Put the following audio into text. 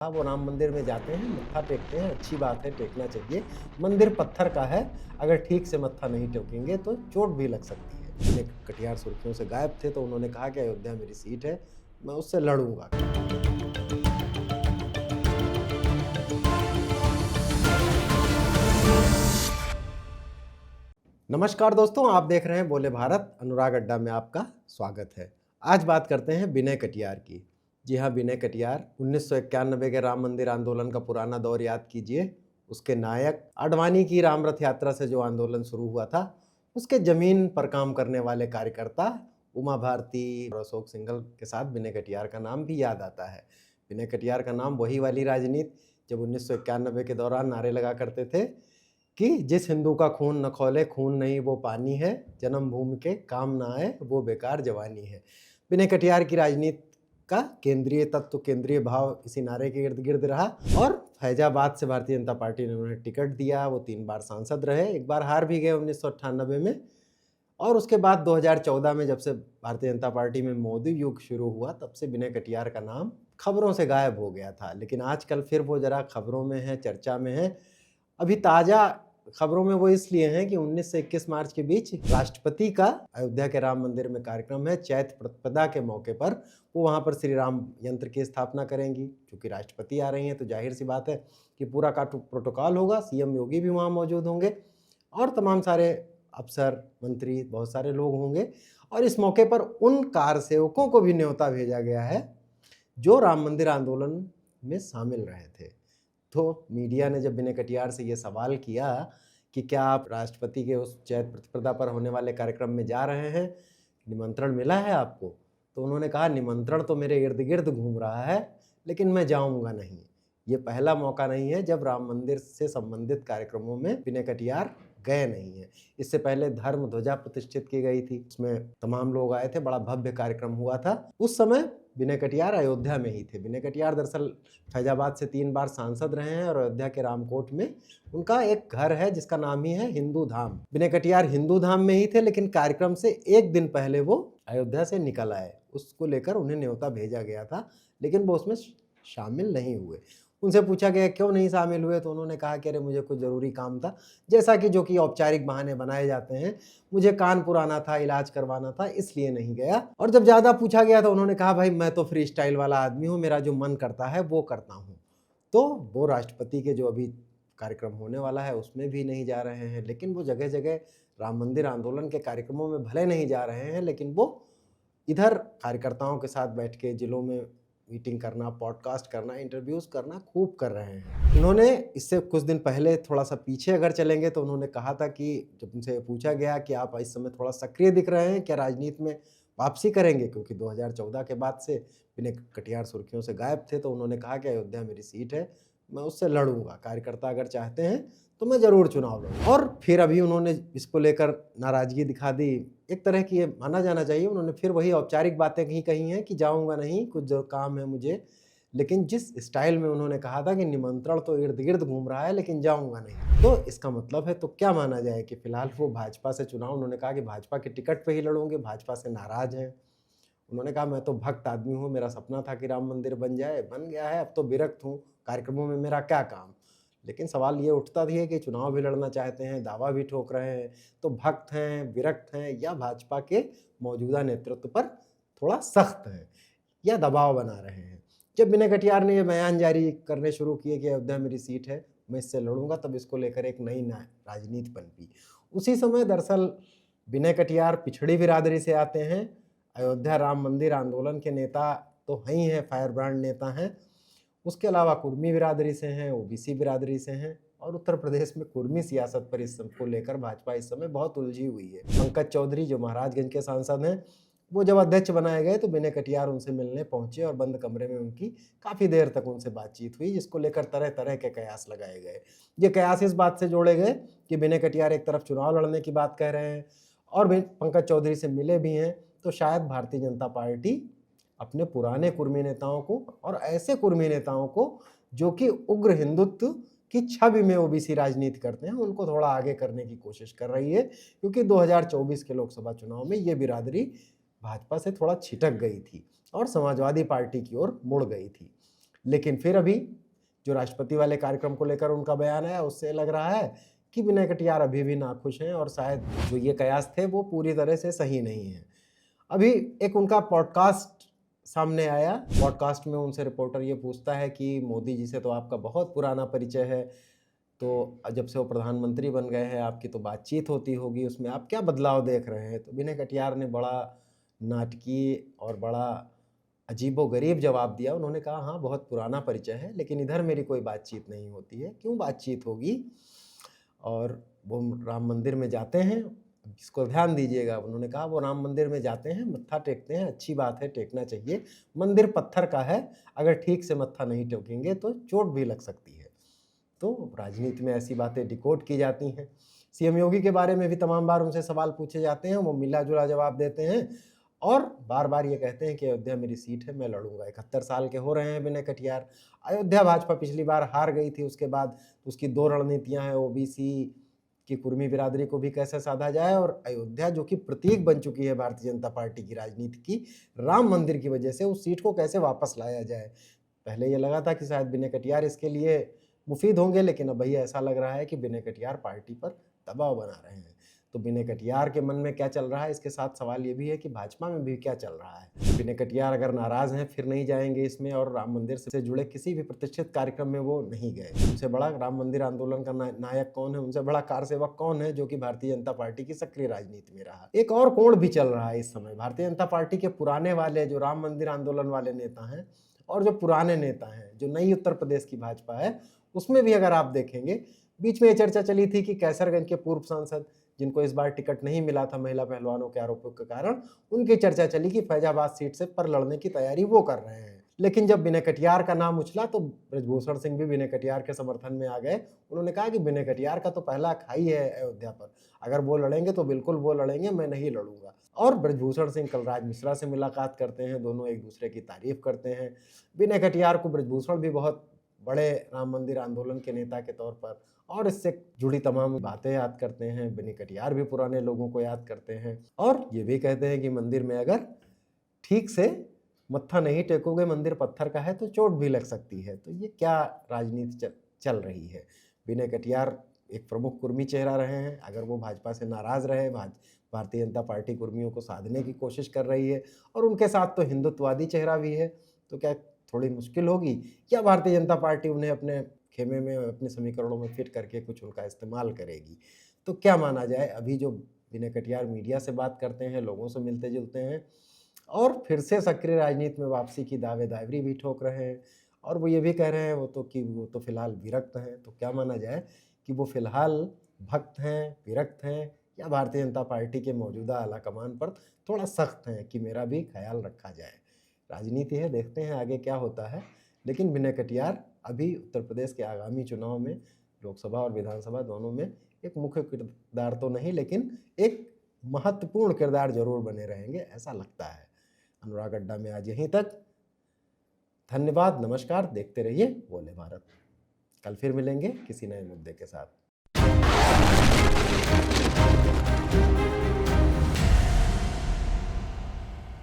हाँ, वो राम मंदिर में जाते हैं, मत्था टेकते हैं, अच्छी बात है, टेकना चाहिए। मंदिर पत्थर का है, अगर ठीक से मत्था नहीं टेकेंगे तो चोट भी लग सकती है। ये कटियार सुर्खियों से गायब थे तो उन्होंने कहा कि अयोध्या मेरी सीट है, मैं उससे लड़ूंगा। नमस्कार दोस्तों, आप देख रहे हैं बोले भारत। अनुराग अड्डा में आपका स्वागत है। आज बात करते हैं विनय कटियार की। जी हाँ, विनय कटियार 1991 के राम मंदिर आंदोलन का पुराना दौर याद कीजिए। उसके नायक, आडवाणी की राम रथ यात्रा से जो आंदोलन शुरू हुआ था, उसके जमीन पर काम करने वाले कार्यकर्ता उमा भारती और अशोक सिंघल के साथ विनय कटियार का नाम भी याद आता है। विनय कटियार का नाम वही वाली राजनीति जब 1991 के दौरान नारे लगा करते थे कि जिस हिंदू का खून न खौले, खून नहीं वो पानी है, जन्मभूमि के काम ना आए वो बेकार जवानी है। विनय कटियार की राजनीति का केंद्रीय तत्व, केंद्रीय भाव इसी नारे के इर्द गिर्द रहा और फैजाबाद से भारतीय जनता पार्टी ने उन्हें टिकट दिया। वो 3 बार सांसद रहे, एक बार हार भी गए 1998 में। और उसके बाद 2014 में जब से भारतीय जनता पार्टी में मोदी युग शुरू हुआ, तब से विनय कटियार का नाम खबरों से गायब हो गया था। लेकिन आजकल फिर वो जरा खबरों में है, चर्चा में है। अभी ताज़ा खबरों में वो इसलिए हैं कि 19 से 21 मार्च के बीच राष्ट्रपति का अयोध्या के राम मंदिर में कार्यक्रम है। चैत्र प्रतिपदा के मौके पर वो वहाँ पर श्री राम यंत्र की स्थापना करेंगी। क्योंकि राष्ट्रपति आ रही हैं तो जाहिर सी बात है कि पूरा का प्रोटोकॉल होगा। सीएम योगी भी वहाँ मौजूद होंगे और तमाम सारे अफसर, मंत्री, बहुत सारे लोग होंगे। और इस मौके पर उन कारसेवकों को भी न्योता भेजा गया है जो राम मंदिर आंदोलन में शामिल रहे थे। तो मीडिया ने जब विनय कटियार से ये सवाल किया कि क्या आप राष्ट्रपति के उस चैत्र प्रतिपदा पर होने वाले कार्यक्रम में जा रहे हैं, निमंत्रण मिला है आपको, तो उन्होंने कहा निमंत्रण तो मेरे इर्द गिर्द घूम रहा है, लेकिन मैं जाऊंगा नहीं। ये पहला मौका नहीं है जब राम मंदिर से संबंधित कार्यक्रमों में विनय कटियार गए नहीं है। इससे पहले धर्म ध्वजा प्रतिष्ठित की गई थी, उसमें तमाम लोग आए थे, बड़ा भव्य कार्यक्रम हुआ था। उस समय विनय कटियार अयोध्या में ही थे। विनय कटियार दरअसल फैजाबाद से 3 बार सांसद रहे हैं और अयोध्या के रामकोट में उनका एक घर है जिसका नाम ही है हिंदू धाम। विनय कटियार हिंदू धाम में ही थे, लेकिन कार्यक्रम से एक दिन पहले वो अयोध्या से निकल आए। उसको लेकर उन्हें न्योता भेजा गया था, लेकिन वो उसमें शामिल नहीं हुए। उनसे पूछा गया क्यों नहीं शामिल हुए, तो उन्होंने कहा कि अरे मुझे कुछ ज़रूरी काम था, जैसा कि जो कि औपचारिक बहाने बनाए जाते हैं। मुझे कानपुर आना था, इलाज करवाना था, इसलिए नहीं गया। और जब ज़्यादा पूछा गया तो उन्होंने कहा भाई मैं तो फ्री स्टाइल वाला आदमी हूँ, मेरा जो मन करता है वो करता हूँ। तो वो राष्ट्रपति के जो अभी कार्यक्रम होने वाला है उसमें भी नहीं जा रहे हैं, लेकिन वो जगह जगह राम मंदिर आंदोलन के कार्यक्रमों में भले नहीं जा रहे हैं, लेकिन वो इधर कार्यकर्ताओं के साथ बैठ के जिलों में मीटिंग करना, पॉडकास्ट करना, इंटरव्यूज़ करना खूब कर रहे हैं। उन्होंने इससे कुछ दिन पहले थोड़ा सा पीछे अगर चलेंगे तो उन्होंने कहा था कि जब उनसे पूछा गया कि आप इस समय थोड़ा सक्रिय दिख रहे हैं, क्या राजनीति में वापसी करेंगे, क्योंकि 2014 के बाद से विनय कटियार सुर्खियों से गायब थे, तो उन्होंने कहा कि अयोध्या मेरी सीट है, मैं उससे लड़ूंगा। कार्यकर्ता अगर चाहते हैं तो मैं ज़रूर चुनाव लड़ूंगा। और फिर अभी उन्होंने इसको लेकर नाराज़गी दिखा दी। एक तरह की ये माना जाना चाहिए, उन्होंने फिर वही औपचारिक बातें कही हैं कि जाऊंगा नहीं, कुछ जो काम है मुझे। लेकिन जिस स्टाइल में उन्होंने कहा था कि निमंत्रण तो इर्द गिर्द घूम रहा है लेकिन जाऊंगा नहीं, तो इसका मतलब है तो क्या माना जाए कि फिलहाल वो भाजपा से चुनाव, उन्होंने कहा कि भाजपा के टिकट पे ही लड़ूंगे, भाजपा से नाराज हैं। उन्होंने कहा मैं तो भक्त आदमी हूँ, मेरा सपना था कि राम मंदिर बन जाए, बन गया है, अब तो विरक्त हूँ, कार्यक्रमों में मेरा क्या काम। लेकिन सवाल ये उठता भी है कि चुनाव भी लड़ना चाहते हैं, दावा भी ठोक रहे हैं, तो भक्त हैं, विरक्त हैं, या भाजपा के मौजूदा नेतृत्व पर थोड़ा सख्त हैं, या दबाव बना रहे हैं। जब विनय कटियार ने ये बयान जारी करने शुरू किए कि अयोध्या मेरी सीट है, मैं इससे लड़ूंगा, तब इसको लेकर एक नई राजनीति पनपी। उसी समय दरअसल विनय कटियार पिछड़ी बिरादरी से आते हैं। अयोध्या राम मंदिर आंदोलन के नेता तो हैं ही हैं, फायर ब्रांड नेता हैं। उसके अलावा कुर्मी बिरादरी से हैं, ओबीसी बिरादरी से हैं, और उत्तर प्रदेश में कुर्मी सियासत पर इस सबको लेकर भाजपा इस समय बहुत उलझी हुई है। पंकज चौधरी जो महाराजगंज के सांसद हैं, वो जब अध्यक्ष बनाए गए तो विनय कटियार उनसे मिलने पहुंचे और बंद कमरे में उनकी काफ़ी देर तक उनसे बातचीत हुई, जिसको लेकर तरह तरह के कयास लगाए गए। ये कयास इस बात से जोड़े गए कि विनय कटियार एक तरफ चुनाव लड़ने की बात कह रहे हैं और पंकज चौधरी से मिले भी हैं, तो शायद भारतीय जनता पार्टी अपने पुराने कुर्मी नेताओं को और ऐसे कुर्मी नेताओं को जो कि उग्र हिंदुत्व की छवि में ओबीसी राजनीति करते हैं, उनको थोड़ा आगे करने की कोशिश कर रही है। क्योंकि 2024 के लोकसभा चुनाव में ये बिरादरी भाजपा से थोड़ा छिटक गई थी और समाजवादी पार्टी की ओर मुड़ गई थी। लेकिन फिर अभी जो राष्ट्रपति वाले कार्यक्रम को लेकर उनका बयान है, उससे लग रहा है कि विनय कटियार अभी भी नाखुश हैं और शायद जो ये कयास थे वो पूरी तरह से सही नहीं है। अभी एक उनका पॉडकास्ट सामने आया। पॉडकास्ट में उनसे रिपोर्टर ये पूछता है कि मोदी जी से तो आपका बहुत पुराना परिचय है, तो जब से वो प्रधानमंत्री बन गए हैं आपकी तो बातचीत होती होगी, उसमें आप क्या बदलाव देख रहे हैं? तो विनय कटियार ने बड़ा नाटकीय और बड़ा अजीबोगरीब जवाब दिया। उन्होंने कहा, हाँ बहुत पुराना परिचय है, लेकिन इधर मेरी कोई बातचीत नहीं होती है। क्यों बातचीत होगी? और वो राम मंदिर में जाते हैं, इसको ध्यान दीजिएगा, उन्होंने कहा वो राम मंदिर में जाते हैं, मत्था टेकते हैं, अच्छी बात है, टेकना चाहिए। मंदिर पत्थर का है, अगर ठीक से मत्था नहीं टेकेंगे तो चोट भी लग सकती है। तो राजनीति में ऐसी बातें डिकोड की जाती हैं। सीएम योगी के बारे में भी तमाम बार उनसे सवाल पूछे जाते हैं, वो मिला जुला जवाब देते हैं और बार बार ये कहते हैं कि अयोध्या मेरी सीट है, मैं लड़ूंगा। 71 साल के हो रहे हैं विनय कटियार। अयोध्या भाजपा पिछली बार हार गई थी, उसके बाद उसकी 2 रणनीतियां हैं, ओबीसी की कुर्मी बिरादरी को भी कैसे साधा जाए, और अयोध्या जो कि प्रतीक बन चुकी है भारतीय जनता पार्टी की राजनीति की, राम मंदिर की वजह से उस सीट को कैसे वापस लाया जाए। पहले ये लगा था कि शायद विनय कटियार इसके लिए मुफीद होंगे, लेकिन अब भैया ऐसा लग रहा है कि विनय कटियार पार्टी पर दबाव बना रहे हैं। तो विनय कटियार के मन में क्या चल रहा है, इसके साथ सवाल ये भी है कि भाजपा में भी क्या चल रहा है। विनय कटियार अगर नाराज हैं फिर नहीं जाएंगे इसमें, और राम मंदिर से जुड़े किसी भी प्रतिष्ठित कार्यक्रम में वो नहीं गए। उनसे बड़ा राम मंदिर आंदोलन का नायक कौन है, उनसे बड़ा कारसेवक कौन है जो कि भारतीय जनता पार्टी की सक्रिय राजनीति में रहा। एक और कोण भी चल रहा है इस समय, भारतीय जनता पार्टी के पुराने वाले जो राम मंदिर आंदोलन वाले नेता हैं और जो पुराने नेता हैं, जो नई उत्तर प्रदेश की भाजपा है, उसमें भी अगर आप देखेंगे, बीच में ये चर्चा चली थी कि कैसरगंज के पूर्व सांसद जिनको इस बार टिकट नहीं मिला था महिला पहलवानों के आरोपों के कारण, उनकी चर्चा चली कि फैजाबाद सीट से पर लड़ने की तैयारी वो कर रहे हैं। लेकिन जब विनय कटियार का नाम उछला तो ब्रजभूषण सिंह भी विनय कटियार के समर्थन में आ गए। उन्होंने कहा कि विनय कटियार का तो पहला खाई है अयोध्या पर, अगर वो लड़ेंगे तो बिल्कुल वो लड़ेंगे, मैं नहीं लड़ूंगा। और ब्रजभूषण सिंह कलराज मिश्रा से मुलाकात करते हैं, दोनों एक दूसरे की तारीफ करते हैं। विनय कटियार को ब्रजभूषण भी बहुत बड़े राम मंदिर आंदोलन के नेता के तौर पर और इससे जुड़ी तमाम बातें याद करते हैं। विनय कटियार भी पुराने लोगों को याद करते हैं और ये भी कहते हैं कि मंदिर में अगर ठीक से मत्था नहीं टेकोगे, मंदिर पत्थर का है, तो चोट भी लग सकती है। तो ये क्या राजनीति चल रही है। विनय कटियार एक प्रमुख कुर्मी चेहरा रहे हैं, अगर वो भाजपा से नाराज रहे, भारतीय जनता पार्टी कुर्मियों को साधने की कोशिश कर रही है और उनके साथ तो हिंदुत्ववादी चेहरा भी है, तो क्या थोड़ी मुश्किल होगी, या भारतीय जनता पार्टी उन्हें अपने खेमे में, अपने समीकरणों में फिट करके कुछ उनका इस्तेमाल करेगी। तो क्या माना जाए। अभी जो विनय कटियार मीडिया से बात करते हैं, लोगों से मिलते जुलते हैं और फिर से सक्रिय राजनीति में वापसी की दावेदारी भी ठोक रहे हैं, और वो ये भी कह रहे हैं वो तो फिलहाल विरक्त हैं। तो क्या माना जाए कि वो फिलहाल भक्त हैं, विरक्त हैं, या भारतीय जनता पार्टी के मौजूदा आलाकमान पर थोड़ा सख्त हैं कि मेरा भी ख्याल रखा जाए। राजनीति है, देखते हैं आगे क्या होता है। लेकिन विनय कटियार अभी उत्तर प्रदेश के आगामी चुनाव में, लोकसभा और विधानसभा दोनों में, एक मुख्य किरदार तो नहीं लेकिन एक महत्वपूर्ण किरदार जरूर बने रहेंगे, ऐसा लगता है। अनुराग अड्डा में आज यहीं तक। धन्यवाद, नमस्कार, देखते रहिए बोले भारत। कल फिर मिलेंगे किसी नए मुद्दे के साथ।